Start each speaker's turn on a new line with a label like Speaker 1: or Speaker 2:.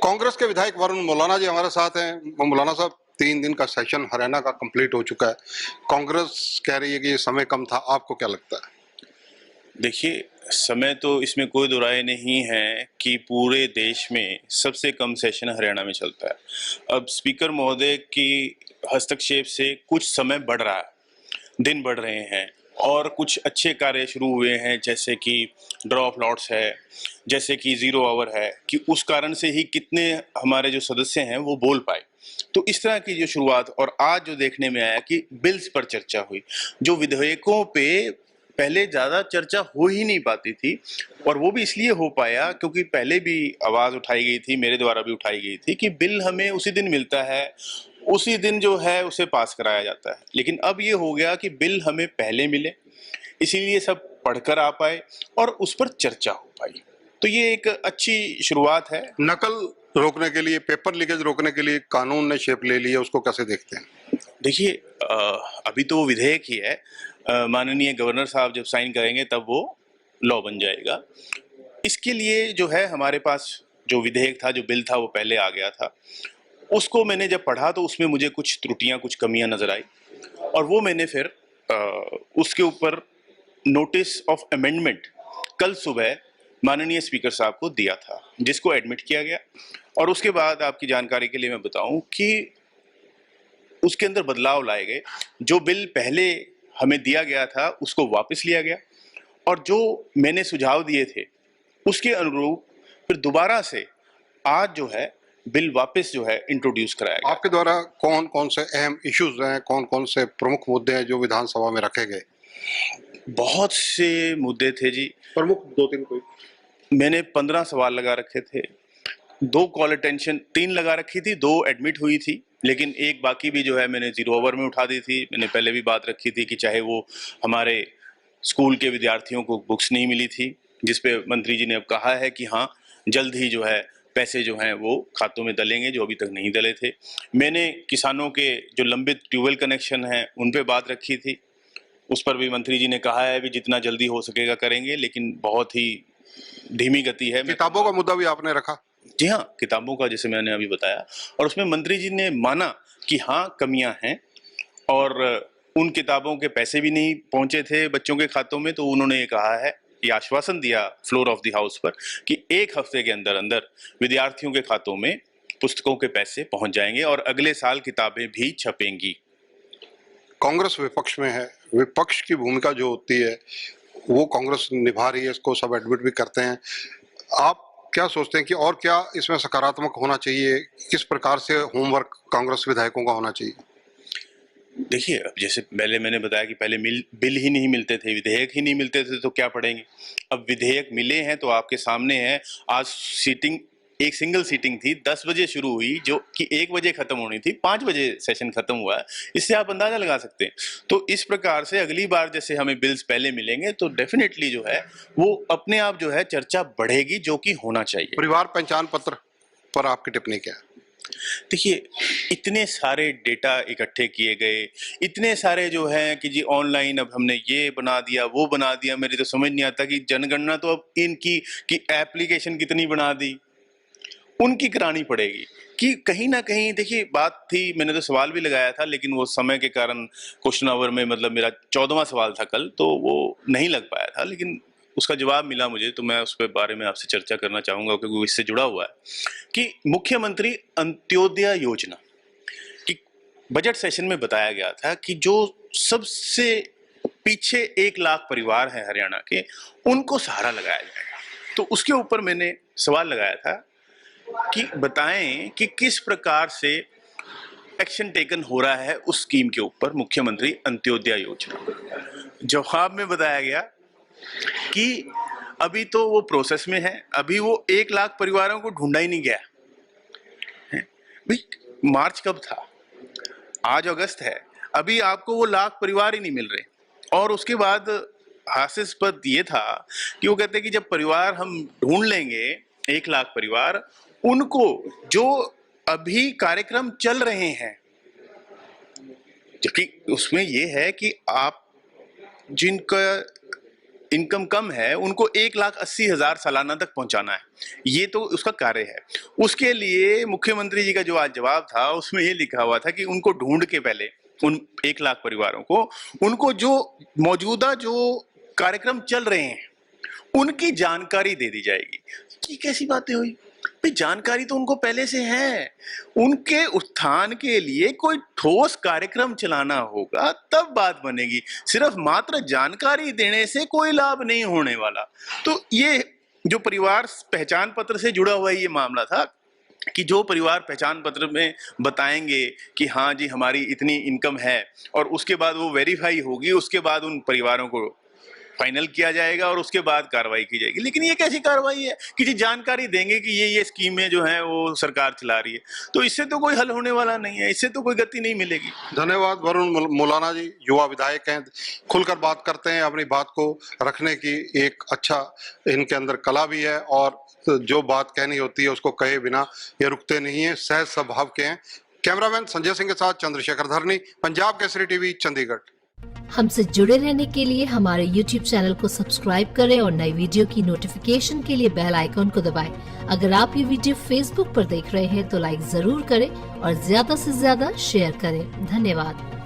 Speaker 1: कांग्रेस के विधायक वरुण मौलाना जी हमारे साथ हैं। मौलाना साहब, 3 दिन का सेशन हरियाणा का कंप्लीट हो चुका है। कांग्रेस कह रही है कि ये समय कम था, आपको क्या लगता है?
Speaker 2: देखिए, समय तो इसमें कोई दो राय नहीं है कि पूरे देश में सबसे कम सेशन हरियाणा में चलता है। अब स्पीकर महोदय की हस्तक्षेप से कुछ समय बढ़ रहा है, दिन बढ़ रहे हैं और कुछ अच्छे कार्य शुरू हुए हैं, जैसे कि ड्रॉ ऑफ लॉट्स है, जैसे कि ज़ीरो आवर है, कि उस कारण से ही कितने हमारे जो सदस्य हैं वो बोल पाए। तो इस तरह की जो शुरुआत, और आज जो देखने में आया कि बिल्स पर चर्चा हुई, जो विधेयकों पे पहले ज़्यादा चर्चा हो ही नहीं पाती थी, और वो भी इसलिए हो पाया क्योंकि पहले भी आवाज़ उठाई गई थी, मेरे द्वारा भी उठाई गई थी कि बिल हमें उसी दिन मिलता है, उसी दिन जो है उसे पास कराया जाता है। लेकिन अब ये हो गया कि बिल हमें पहले मिले, इसीलिए सब पढ़कर आ पाए और उस पर चर्चा हो पाई। तो ये एक अच्छी शुरुआत है।
Speaker 1: नकल रोकने के लिए, पेपर लीकेज रोकने के लिए कानून ने शेप ले लिया, उसको कैसे देखते हैं?
Speaker 2: देखिए, अभी तो वो विधेयक ही है। माननीय गवर्नर साहब जब साइन करेंगे तब वो लॉ बन जाएगा। इसके लिए जो है हमारे पास जो विधेयक था, जो बिल था, वो पहले आ गया था। उसको मैंने जब पढ़ा तो उसमें मुझे कुछ त्रुटियां, कुछ कमियां नजर आई, और वो मैंने फिर उसके ऊपर नोटिस ऑफ अमेंडमेंट कल सुबह माननीय स्पीकर साहब को दिया था, जिसको एडमिट किया गया। और उसके बाद आपकी जानकारी के लिए मैं बताऊं कि उसके अंदर बदलाव लाए गए। जो बिल पहले हमें दिया गया था उसको वापस लिया गया, और जो मैंने सुझाव दिए थे उसके अनुरूप फिर दोबारा से आज जो है बिल वापस जो है इंट्रोड्यूस कराया गया।
Speaker 1: आपके द्वारा कौन कौन से अहम इश्यूज हैं, कौन कौन से प्रमुख मुद्दे हैं जो विधानसभा में रखे गए?
Speaker 2: बहुत से मुद्दे थे जी।
Speaker 1: प्रमुख 2-3 कोई?
Speaker 2: मैंने 15 सवाल लगा रखे थे, 2 कॉल अटेंशन, 3 लगा रखी थी, 2 एडमिट हुई थी, लेकिन एक बाकी भी जो है मैंने ज़ीरो ओवर में उठा दी थी। मैंने पहले भी बात रखी थी कि चाहे वो हमारे स्कूल के विद्यार्थियों को बुक्स नहीं मिली थी, जिस पे मंत्री जी ने अब कहा है कि हाँ, जल्द ही जो है पैसे जो हैं वो खातों में डलेंगे, जो अभी तक नहीं डले थे। मैंने किसानों के जो लंबित ट्यूबवेल कनेक्शन हैं उन पे बात रखी थी, उस पर भी मंत्री जी ने कहा है कि जितना जल्दी हो सकेगा करेंगे, लेकिन बहुत ही धीमी गति है।
Speaker 1: किताबों का मुद्दा भी आपने रखा?
Speaker 2: जी हाँ, किताबों का जैसे मैंने अभी बताया, और उसमें मंत्री जी ने माना कि हाँ, कमियां हैं, और उन किताबों के पैसे भी नहीं पहुंचे थे बच्चों के खातों में। तो उन्होंने ये कहा है, ये आश्वासन दिया फ्लोर ऑफ द हाउस पर कि 1 हफ्ते के अंदर अंदर विद्यार्थियों के खातों में पुस्तकों के पैसे पहुंच जाएंगे और अगले साल किताबें भी छपेंगी।
Speaker 1: कांग्रेस विपक्ष में है, विपक्ष की भूमिका जो होती है वो कांग्रेस निभा रही है, इसको सब एडमिट भी करते हैं। आप क्या सोचते हैं कि और क्या इसमें सकारात्मक होना चाहिए? किस प्रकार से होमवर्क कांग्रेस विधायकों का होना चाहिए?
Speaker 2: देखिए, अब जैसे पहले मैंने बताया कि पहले बिल ही नहीं मिलते थे, विधेयक ही नहीं मिलते थे, तो क्या पढ़ेंगे। अब विधेयक मिले हैं तो आपके सामने है। आज सीटिंग, एक सिंगल सीटिंग थी, 10 बजे शुरू हुई, जो कि 1 बजे खत्म होनी थी, 5 बजे सेशन खत्म हुआ है। इससे आप अंदाजा लगा सकते हैं। तो इस प्रकार से अगली बार जैसे हमें बिल्स पहले मिलेंगे तो डेफिनेटली जो है वो अपने आप जो है चर्चा बढ़ेगी, जो कि होना चाहिए।
Speaker 1: परिवार पहचान पत्र पर आपकी टिप्पणी क्या है?
Speaker 2: देखिए, इतने सारे डेटा इकट्ठे किए गए, इतने सारे जो है कि जी ऑनलाइन अब हमने ये बना दिया, वो बना दिया। मेरी तो समझ नहीं आता कि जनगणना तो अब इनकी कि एप्लीकेशन कितनी बना दी, उनकी करानी पड़ेगी कि कहीं ना कहीं। देखिए, बात थी, मैंने तो सवाल भी लगाया था, लेकिन वो समय के कारण क्वेश्चन आवर में, मतलब मेरा 14वां सवाल था कल, तो वो नहीं लग पाया था, लेकिन उसका जवाब मिला मुझे, तो मैं उस पर बारे में आपसे चर्चा करना चाहूंगा क्योंकि वो इससे जुड़ा हुआ है। कि मुख्यमंत्री अंत्योदय योजना कि बजट सेशन में बताया गया था कि जो सबसे पीछे 1 लाख परिवार हैं हरियाणा के, उनको सहारा लगाया जाएगा। तो उसके ऊपर मैंने सवाल लगाया था कि बताएं कि किस प्रकार से एक्शन टेकन हो रहा है उस स्कीम के ऊपर, मुख्यमंत्री अंत्योदय योजना। जवाब में बताया गया कि अभी तो वो प्रोसेस में है, अभी वो 1 लाख परिवारों को ढूंढा ही नहीं गया है। भाई, मार्च कब था? आज अगस्त है, अभी आपको वो लाख परिवार ही नहीं मिल रहे। और उसके बाद हास्यास्पद ये था कि वो कहते हैं कि जब परिवार हम ढूंढ लेंगे, 1 लाख परिवार, उनको जो अभी कार्यक्रम चल रहे हैं, जबकि उसमें ये है कि आप जिनका इनकम कम है उनको 1,80,000 सालाना तक पहुंचाना है, ये तो उसका कार्य है। उसके लिए मुख्यमंत्री जी का जो आज जवाब था उसमें ये लिखा हुआ था कि उनको ढूंढ के पहले उन 1 लाख परिवारों को, उनको जो मौजूदा जो कार्यक्रम चल रहे हैं उनकी जानकारी दे दी जाएगी। ये कैसी बातें हुई भाई? जानकारी तो उनको पहले से है, उनके उत्थान के लिए कोई ठोस कार्यक्रम चलाना होगा तब बात बनेगी। सिर्फ मात्र जानकारी देने से कोई लाभ नहीं होने वाला। तो ये जो परिवार पहचान पत्र से जुड़ा हुआ ये मामला था कि जो परिवार पहचान पत्र में बताएंगे कि हाँ जी हमारी इतनी इनकम है, और उसके बाद वो वेरीफाई होगी, उसके बाद उन परिवारों को फाइनल किया जाएगा और उसके बाद कार्रवाई की जाएगी। लेकिन ये कैसी कार्रवाई है कि जी जानकारी देंगे कि ये स्कीमें जो हैं वो सरकार चला रही है, तो इससे तो कोई हल होने वाला नहीं है, इससे तो कोई गति नहीं मिलेगी।
Speaker 1: धन्यवाद वरुण मौलाना जी, युवा विधायक हैं, खुलकर बात करते हैं, अपनी बात को रखने की एक अच्छा इनके अंदर कला भी है, और जो बात कहनी होती है उसको कहे बिना ये रुकते नहीं है, सहज स्वभाव के हैं। कैमरामैन संजय सिंह के साथ चंद्रशेखर धरनी, पंजाब केसरी टीवी, चंडीगढ़।
Speaker 3: हमसे जुड़े रहने के लिए हमारे YouTube चैनल को सब्सक्राइब करें और नई वीडियो की नोटिफिकेशन के लिए बेल आइकॉन को दबाएं। अगर आप ये वीडियो Facebook पर देख रहे हैं तो लाइक जरूर करें और ज्यादा से ज्यादा शेयर करें। धन्यवाद।